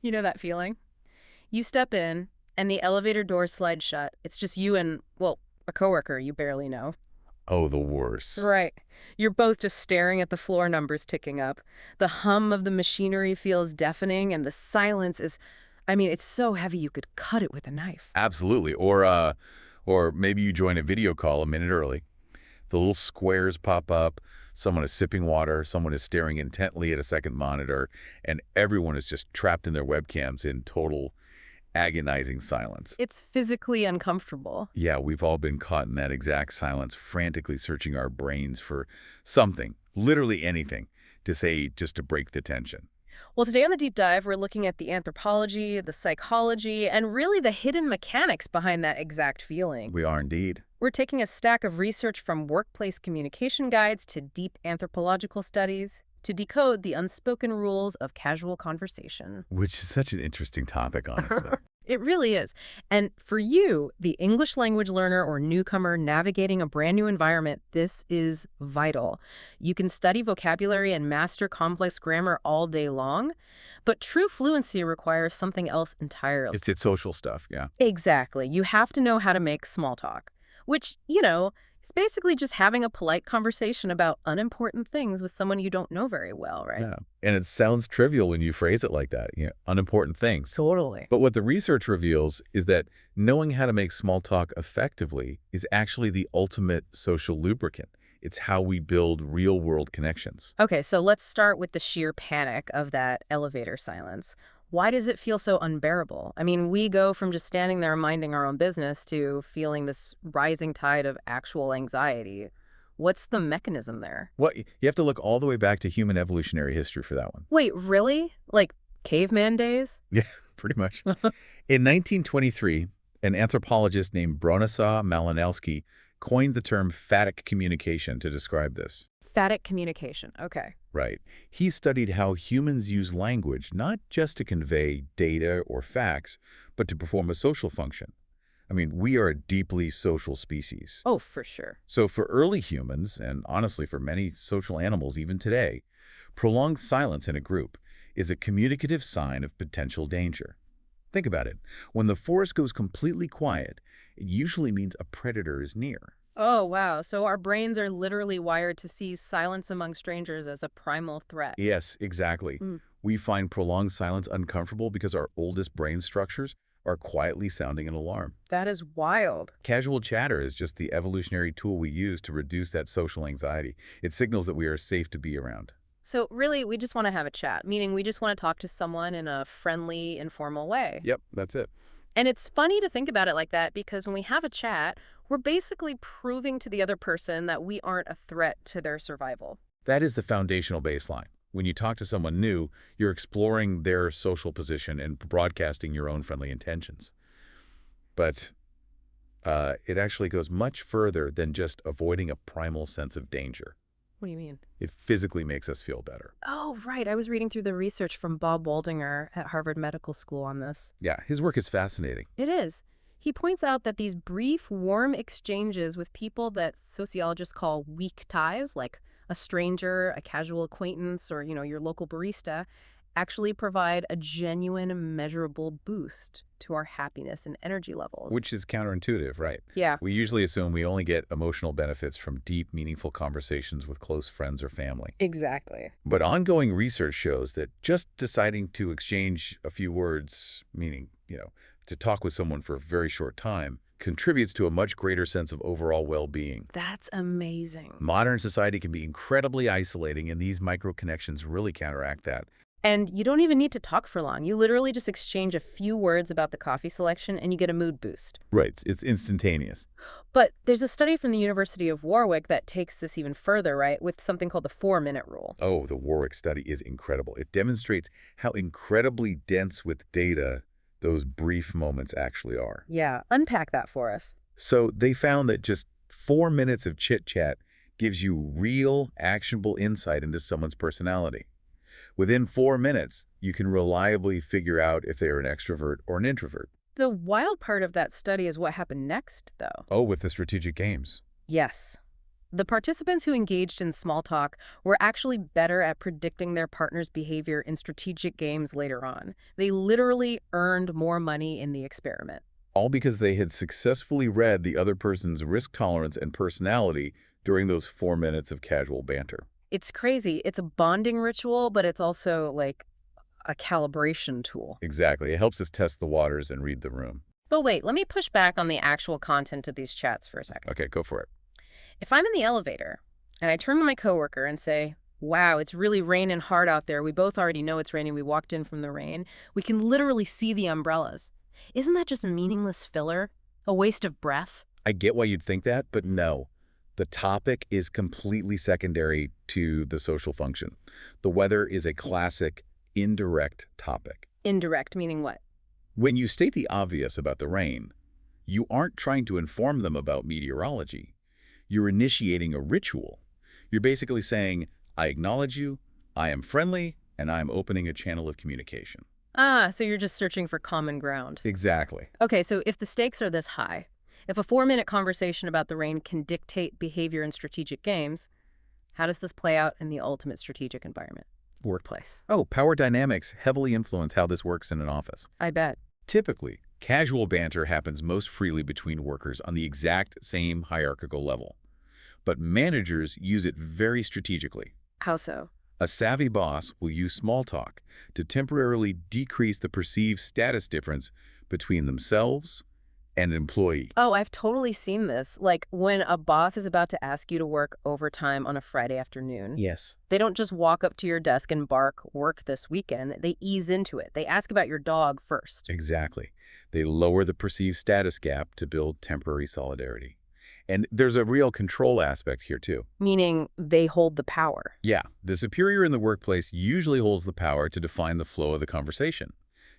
You know that feeling? You step in, and the elevator doors slide shut. It's just you and, well, a coworker you barely know. Oh, the worst. Right. You're both just staring at the floor numbers ticking up. The hum of the machinery feels deafening, and the silence is, I mean, it's so heavy you could cut it with a knife. Absolutely. Or maybe you join a video call a minute early. The little squares pop up. Someone is sipping water. Someone is staring intently at a second monitor. And everyone is just trapped in their webcams in total agonizing silence. It's physically uncomfortable. Yeah, we've all been caught in that exact silence, frantically searching our brains for something, literally anything, to say just to break the tension. Well, today on the deep dive, we're looking at the anthropology, the psychology, and really the hidden mechanics behind that exact feeling. We are indeed. We're taking a stack of research from workplace communication guides to deep anthropological studies to decode the unspoken rules of casual conversation. Which is such an interesting topic, honestly. It really is. And for you, the English language learner or newcomer navigating a brand new environment, this is vital. You can study vocabulary and master complex grammar all day long, but true fluency requires something else entirely. It's social stuff, yeah. Exactly. You have to know how to make small talk, which, is basically just having a polite conversation about unimportant things with someone you don't know very well, right? Yeah. And it sounds trivial when you phrase it like that, unimportant things. Totally. But what the research reveals is that knowing how to make small talk effectively is actually the ultimate social lubricant. It's how we build real-world connections. Okay, so let's start with the sheer panic of that elevator silence. Why does it feel so unbearable? I mean, we go from just standing there minding our own business to feeling this rising tide of actual anxiety. What's the mechanism there? Well, you have to look all the way back to human evolutionary history for that one. Wait, really? Like caveman days? Yeah, pretty much. In 1923, an anthropologist named Bronislaw Malinowski coined the term phatic communication to describe this. Phatic communication, okay. Right. He studied how humans use language not just to convey data or facts, but to perform a social function. I mean, we are a deeply social species. Oh, for sure. So for early humans, and honestly for many social animals even today, prolonged silence in a group is a communicative sign of potential danger. Think about it. When the forest goes completely quiet, it usually means a predator is near. Oh, wow. So our brains are literally wired to see silence among strangers as a primal threat. Yes, exactly. We find prolonged silence uncomfortable because our oldest brain structures are quietly sounding an alarm. That is wild. Casual chatter is just the evolutionary tool we use to reduce that social anxiety. It signals that we are safe to be around. So really, we just want to have a chat, meaning we just want to talk to someone in a friendly, informal way. Yep, that's it. And it's funny to think about it like that because when we have a chat, we're basically proving to the other person that we aren't a threat to their survival. That is the foundational baseline. When you talk to someone new, you're exploring their social position and broadcasting your own friendly intentions. But it actually goes much further than just avoiding a primal sense of danger. What do you mean? It physically makes us feel better. Oh, right. I was reading through the research from Bob Waldinger at Harvard Medical School on this. Yeah, his work is fascinating. It is. He points out that these brief, warm exchanges with people that sociologists call weak ties, like a stranger, a casual acquaintance, or, your local barista, actually provide a genuine, measurable boost to our happiness and energy levels. Which is counterintuitive, right? Yeah. We usually assume we only get emotional benefits from deep, meaningful conversations with close friends or family. Exactly. But ongoing research shows that just deciding to exchange a few words, meaning, to talk with someone for a very short time, contributes to a much greater sense of overall well-being. That's amazing. Modern society can be incredibly isolating, and these micro-connections really counteract that. And you don't even need to talk for long. You literally just exchange a few words about the coffee selection and you get a mood boost. Right. It's instantaneous. But there's a study from the University of Warwick that takes this even further, right, with something called the 4-minute rule. Oh, the Warwick study is incredible. It demonstrates how incredibly dense with data those brief moments actually are. Yeah, unpack that for us. So they found that just 4 minutes of chit-chat gives you real, actionable insight into someone's personality. Within 4 minutes, you can reliably figure out if they're an extrovert or an introvert. The wild part of that study is what happened next, though. Oh, with the strategic games. Yes. The participants who engaged in small talk were actually better at predicting their partner's behavior in strategic games later on. They literally earned more money in the experiment. All because they had successfully read the other person's risk tolerance and personality during those 4 minutes of casual banter. It's crazy. It's a bonding ritual, but it's also like a calibration tool. Exactly. It helps us test the waters and read the room. But wait, let me push back on the actual content of these chats for a second. Okay, go for it. If I'm in the elevator and I turn to my coworker and say, wow, it's really raining hard out there. We both already know it's raining. We walked in from the rain. We can literally see the umbrellas. Isn't that just a meaningless filler? A waste of breath? I get why you'd think that, but no. The topic is completely secondary to the social function. The weather is a classic indirect topic. Indirect, meaning what? When you state the obvious about the rain, you aren't trying to inform them about meteorology. You're initiating a ritual. You're basically saying, I acknowledge you, I am friendly, and I am opening a channel of communication. Ah, so you're just searching for common ground. Exactly. Okay, so if the stakes are this high, if a 4-minute conversation about the rain can dictate behavior in strategic games, how does this play out in the ultimate strategic environment? Workplace. Oh, power dynamics heavily influence how this works in an office. I bet. Typically, casual banter happens most freely between workers on the exact same hierarchical level. But managers use it very strategically. How so? A savvy boss will use small talk to temporarily decrease the perceived status difference between themselves and an employee. Oh, I've totally seen this. Like when a boss is about to ask you to work overtime on a Friday afternoon. Yes. They don't just walk up to your desk and bark, work this weekend. They ease into it. They ask about your dog first. Exactly. They lower the perceived status gap to build temporary solidarity. And there's a real control aspect here, too. Meaning they hold the power. Yeah, the superior in the workplace usually holds the power to define the flow of the conversation.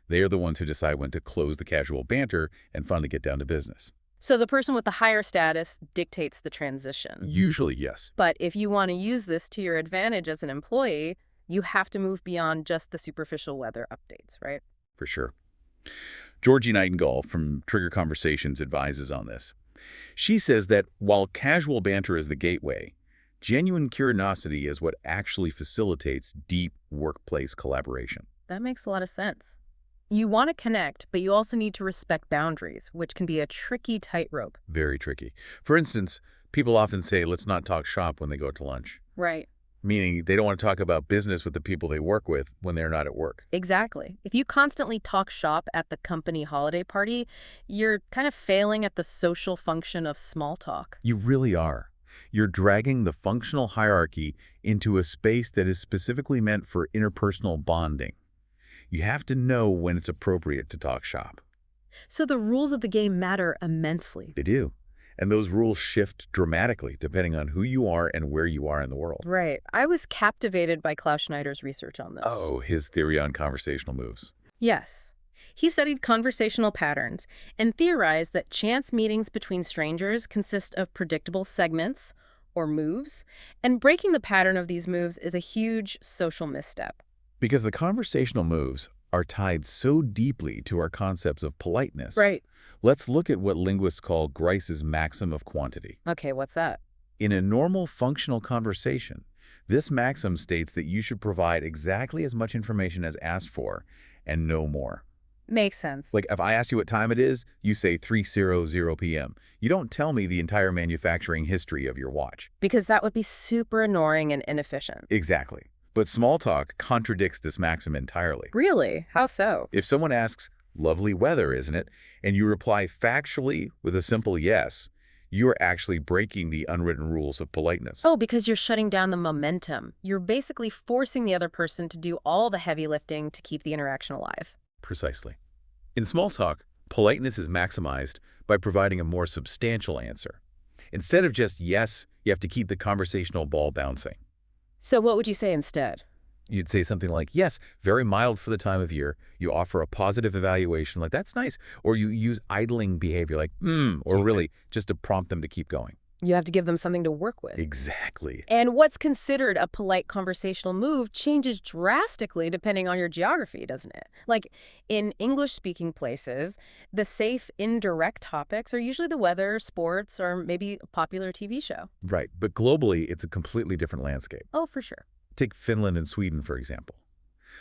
They are the ones who decide when to close the casual banter and finally get down to business. So the person with the higher status dictates the transition. Usually, yes. But if you want to use this to your advantage as an employee, you have to move beyond just the superficial weather updates, right? For sure. Georgie Nightingale from Trigger Conversations advises on this. She says that while casual banter is the gateway, genuine curiosity is what actually facilitates deep workplace collaboration. That makes a lot of sense. You want to connect, but you also need to respect boundaries, which can be a tricky tightrope. Very tricky. For instance, people often say, let's not talk shop when they go to lunch. Right. Meaning they don't want to talk about business with the people they work with when they're not at work. Exactly. If you constantly talk shop at the company holiday party, you're kind of failing at the social function of small talk. You really are. You're dragging the functional hierarchy into a space that is specifically meant for interpersonal bonding. You have to know when it's appropriate to talk shop. So the rules of the game matter immensely. They do. And those rules shift dramatically depending on who you are and where you are in the world. Right. I was captivated by Klaus Schneider's research on this. Oh, his theory on conversational moves. Yes. He studied conversational patterns and theorized that chance meetings between strangers consist of predictable segments or moves, and breaking the pattern of these moves is a huge social misstep. Because the conversational moves are tied so deeply to our concepts of politeness. Right. Let's look at what linguists call Grice's maxim of quantity. Okay, what's that? In a normal functional conversation, this maxim states that you should provide exactly as much information as asked for and no more. Makes sense. Like if I ask you what time it is, you say 3:00 p.m. You don't tell me the entire manufacturing history of your watch. Because that would be super annoying and inefficient. Exactly. But small talk contradicts this maxim entirely. Really? How so? If someone asks, lovely weather, isn't it? And you reply factually with a simple yes, you are actually breaking the unwritten rules of politeness. Oh, because you're shutting down the momentum. You're basically forcing the other person to do all the heavy lifting to keep the interaction alive. Precisely. In small talk, politeness is maximized by providing a more substantial answer. Instead of just yes, you have to keep the conversational ball bouncing. So what would you say instead? You'd say something like, yes, very mild for the time of year. You offer a positive evaluation, like, that's nice. Or you use idling behavior like, or really, just to prompt them to keep going. You have to give them something to work with. Exactly. And what's considered a polite conversational move changes drastically depending on your geography, doesn't it? Like in English-speaking places, the safe, indirect topics are usually the weather, sports, or maybe a popular TV show. Right. But globally, it's a completely different landscape. Oh, for sure. Take Finland and Sweden, for example.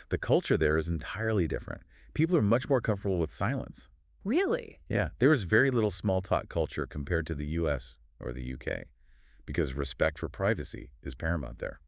The culture there is entirely different. People are much more comfortable with silence. Really? Yeah, there is very little small talk culture compared to the US or the UK, because respect for privacy is paramount there.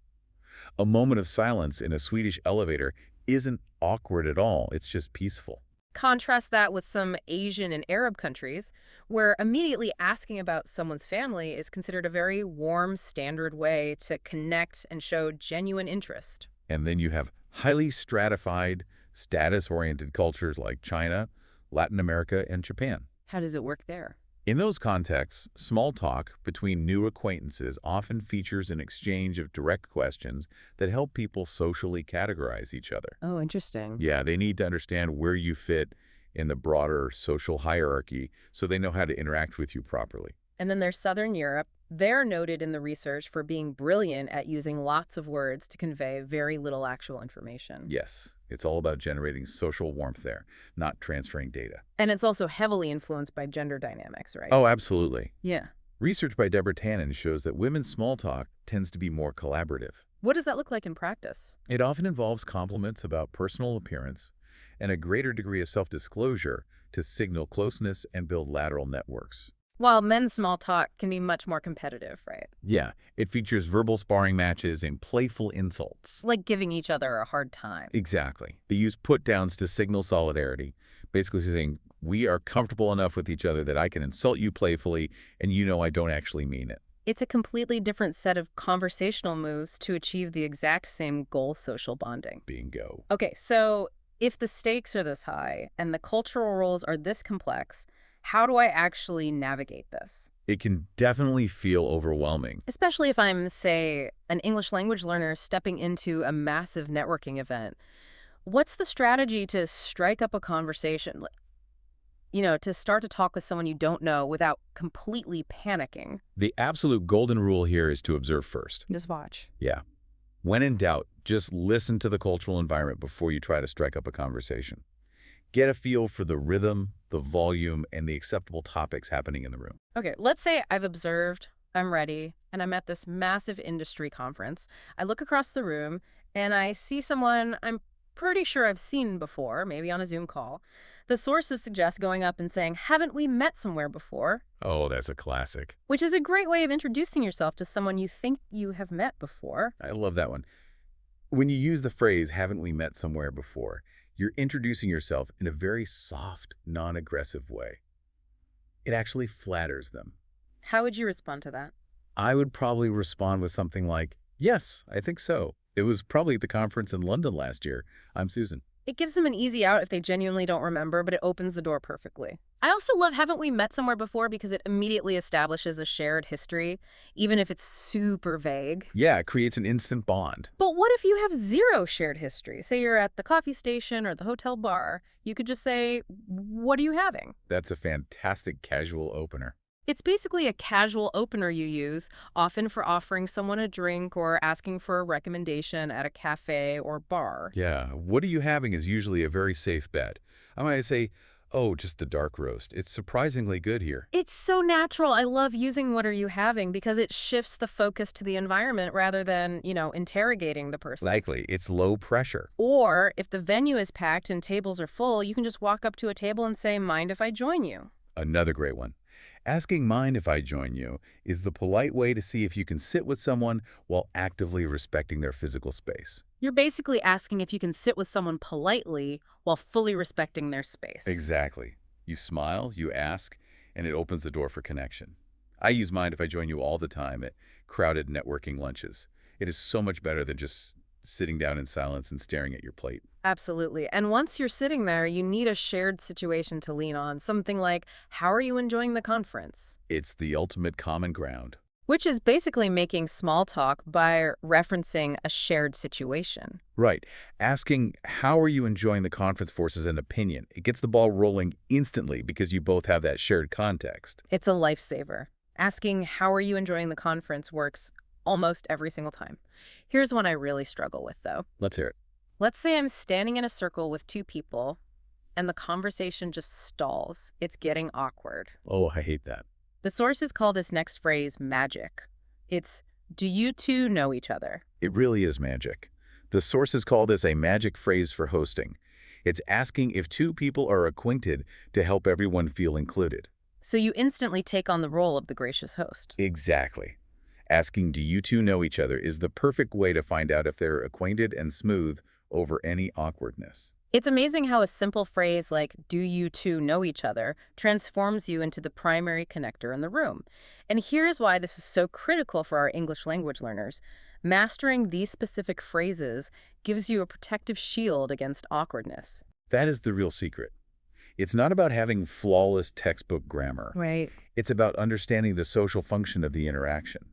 A moment of silence in a Swedish elevator isn't awkward at all, it's just peaceful. Contrast that with some Asian and Arab countries, where immediately asking about someone's family is considered a very warm, standard way to connect and show genuine interest. And then you have highly stratified, status-oriented cultures like China, Latin America, and Japan. How does it work there? In those contexts, small talk between new acquaintances often features an exchange of direct questions that help people socially categorize each other. Oh, interesting. Yeah, they need to understand where you fit in the broader social hierarchy so they know how to interact with you properly. And then there's Southern Europe. They're noted in the research for being brilliant at using lots of words to convey very little actual information. Yes, it's all about generating social warmth there, not transferring data. And it's also heavily influenced by gender dynamics, right? Oh, absolutely. Yeah. Research by Deborah Tannen shows that women's small talk tends to be more collaborative. What does that look like in practice? It often involves compliments about personal appearance and a greater degree of self-disclosure to signal closeness and build lateral networks. While men's small talk can be much more competitive, right? Yeah, it features verbal sparring matches and playful insults. Like giving each other a hard time. Exactly. They use put-downs to signal solidarity, basically saying, we are comfortable enough with each other that I can insult you playfully and you know I don't actually mean it. It's a completely different set of conversational moves to achieve the exact same goal, social bonding. Bingo. Okay, so if the stakes are this high and the cultural roles are this complex, how do I actually navigate this? It can definitely feel overwhelming. Especially if I'm, say, an English language learner stepping into a massive networking event. What's the strategy to strike up a conversation? You know, to start to talk with someone you don't know without completely panicking. The absolute golden rule here is to observe first. Just watch. Yeah. When in doubt, just listen to the cultural environment before you try to strike up a conversation. Get a feel for the rhythm, the volume, and the acceptable topics happening in the room. Okay, let's say I've observed, I'm ready, and I'm at this massive industry conference. I look across the room, and I see someone I'm pretty sure I've seen before, maybe on a Zoom call. The sources suggest going up and saying, haven't we met somewhere before? Oh, that's a classic. Which is a great way of introducing yourself to someone you think you have met before. I love that one. When you use the phrase, haven't we met somewhere before, you're introducing yourself in a very soft, non-aggressive way. It actually flatters them. How would you respond to that? I would probably respond with something like, yes, I think so. It was probably at the conference in London last year. I'm Susan. It gives them an easy out if they genuinely don't remember, but it opens the door perfectly. I also love haven't we met somewhere before because it immediately establishes a shared history, even if it's super vague. Yeah, it creates an instant bond. But what if you have zero shared history? Say you're at the coffee station or the hotel bar. You could just say, what are you having? That's a fantastic casual opener. It's basically a casual opener you use, often for offering someone a drink or asking for a recommendation at a cafe or bar. Yeah, what are you having is usually a very safe bet. I might say, oh, just the dark roast. It's surprisingly good here. It's so natural. I love using what are you having because it shifts the focus to the environment rather than, interrogating the person. Likely, it's low pressure. Or if the venue is packed and tables are full, you can just walk up to a table and say, mind if I join you? Another great one. Asking mind if I join you is the polite way to see if you can sit with someone while actively respecting their physical space. You're basically asking if you can sit with someone politely while fully respecting their space. Exactly. You smile, you ask, and it opens the door for connection. I use mind if I join you all the time at crowded networking lunches. It is so much better than just sitting down in silence and staring at your plate. Absolutely. And once you're sitting there, you need a shared situation to lean on. Something like, how are you enjoying the conference? It's the ultimate common ground. Which is basically making small talk by referencing a shared situation. Right. Asking, how are you enjoying the conference forces an opinion? It gets the ball rolling instantly because you both have that shared context. It's a lifesaver. Asking, how are you enjoying the conference works almost every single time. Here's one I really struggle with, though. Let's hear it. Let's say I'm standing in a circle with two people, and the conversation just stalls. It's getting awkward. Oh, I hate that. The sources call this next phrase magic. It's, do you two know each other? It really is magic. The sources call this a magic phrase for hosting. It's asking if two people are acquainted to help everyone feel included. So you instantly take on the role of the gracious host. Exactly. Asking, do you two know each other, is the perfect way to find out if they're acquainted and smooth over any awkwardness. It's amazing how a simple phrase like, do you two know each other, transforms you into the primary connector in the room. And here's why this is so critical for our English language learners. Mastering these specific phrases gives you a protective shield against awkwardness. That is the real secret. It's not about having flawless textbook grammar. Right. It's about understanding the social function of the interaction.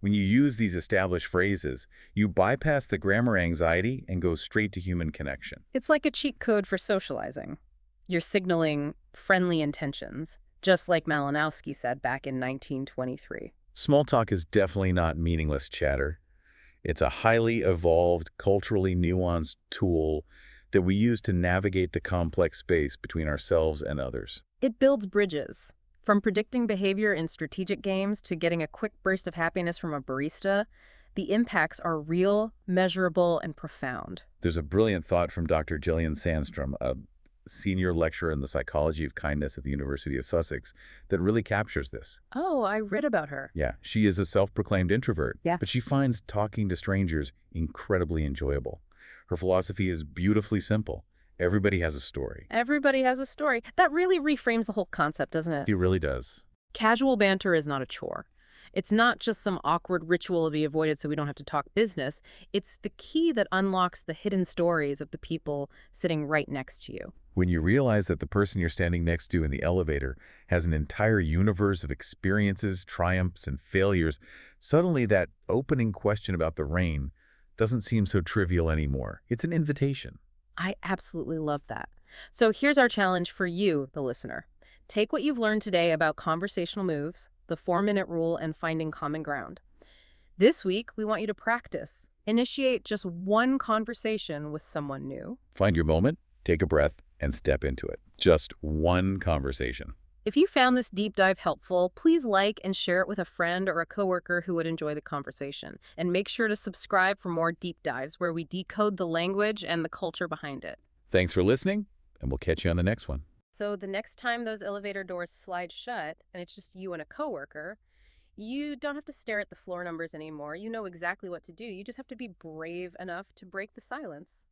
When you use these established phrases, you bypass the grammar anxiety and go straight to human connection. It's like a cheat code for socializing. You're signaling friendly intentions, just like Malinowski said back in 1923. Small talk is definitely not meaningless chatter. It's a highly evolved, culturally nuanced tool that we use to navigate the complex space between ourselves and others. It builds bridges. From predicting behavior in strategic games to getting a quick burst of happiness from a barista, the impacts are real, measurable, and profound. There's a brilliant thought from Dr. Gillian Sandstrom, a senior lecturer in the psychology of kindness at the University of Sussex, that really captures this. Oh, I read about her. Yeah, she is a self-proclaimed introvert, Yeah. but she finds talking to strangers incredibly enjoyable. Her philosophy is beautifully simple. Everybody has a story. Everybody has a story. That really reframes the whole concept, doesn't it? She really does. Casual banter is not a chore. It's not just some awkward ritual to be avoided so we don't have to talk business. It's the key that unlocks the hidden stories of the people sitting right next to you. When you realize that the person you're standing next to in the elevator has an entire universe of experiences, triumphs, and failures, suddenly that opening question about the rain doesn't seem so trivial anymore. It's an invitation. I absolutely love that. So here's our challenge for you, the listener. Take what you've learned today about conversational moves, the 4-minute rule, and finding common ground. This week, we want you to practice. Initiate just one conversation with someone new. Find your moment, take a breath, and step into it. Just one conversation. If you found this deep dive helpful, please like and share it with a friend or a coworker who would enjoy the conversation. And make sure to subscribe for more deep dives where we decode the language and the culture behind it. Thanks for listening, and we'll catch you on the next one. So the next time those elevator doors slide shut and it's just you and a coworker, you don't have to stare at the floor numbers anymore. You know exactly what to do. You just have to be brave enough to break the silence.